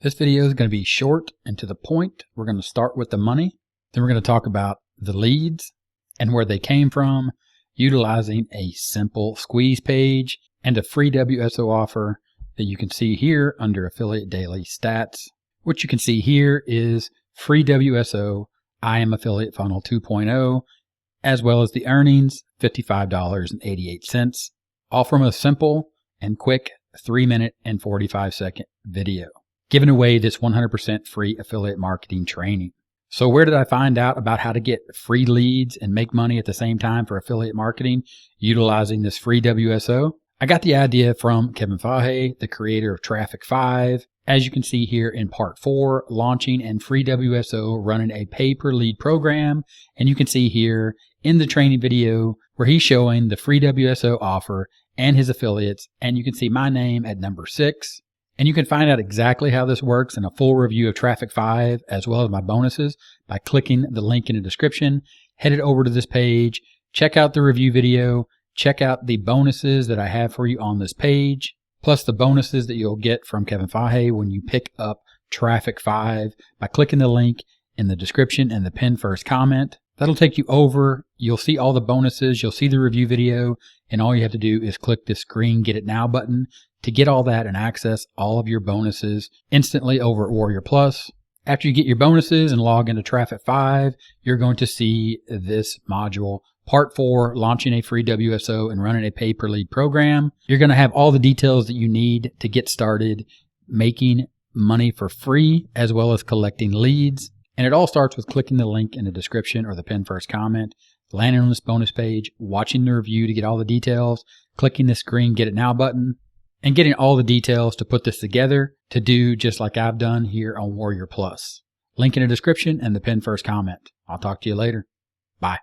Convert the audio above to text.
This video is going to be short and to the point. We're going to start with the money. Then we're going to talk about the leads and where they came from, utilizing a simple squeeze page and a free WSO offer that you can see here under Affiliate Daily Stats. What you can see here is free WSO, I Am Affiliate Funnel 2.0, as well as the earnings, $55.88, all from a simple and quick 3-minute and 45-second video, giving away this 100% free affiliate marketing training. So where did I find out about how to get free leads and make money at the same time for affiliate marketing utilizing this free WSO? I got the idea from Kevin Fahey, the creator of Traffic 5. As you can see here in part 4, launching and free WSO, running a pay-per-lead program. And you can see here in the training video where he's showing the free WSO offer and his affiliates. And you can see my name at number 6. And you can find out exactly how this works and a full review of Traffic 5 as well as my bonuses by clicking the link in the description. Head it over to this page, check out the review video, check out the bonuses that I have for you on this page, plus the bonuses that you'll get from Kevin Fahey when you pick up Traffic 5 by clicking the link in the description and the pinned first comment. That'll take you over. You'll see all the bonuses. You'll see the review video, and all you have to do is click this green Get It Now button to get all that and access all of your bonuses instantly over at Warrior Plus. After you get your bonuses and log into Traffic 5, you're going to see this module, Part 4, launching a free WSO and running a pay-per-lead program. You're going to have all the details that you need to get started making money for free as well as collecting leads. And it all starts with clicking the link in the description or the pinned first comment, landing on this bonus page, watching the review to get all the details, clicking this green Get It Now button, and getting all the details to put this together to do just like I've done here on Warrior Plus. Link in the description and the pinned first comment. I'll talk to you later. Bye.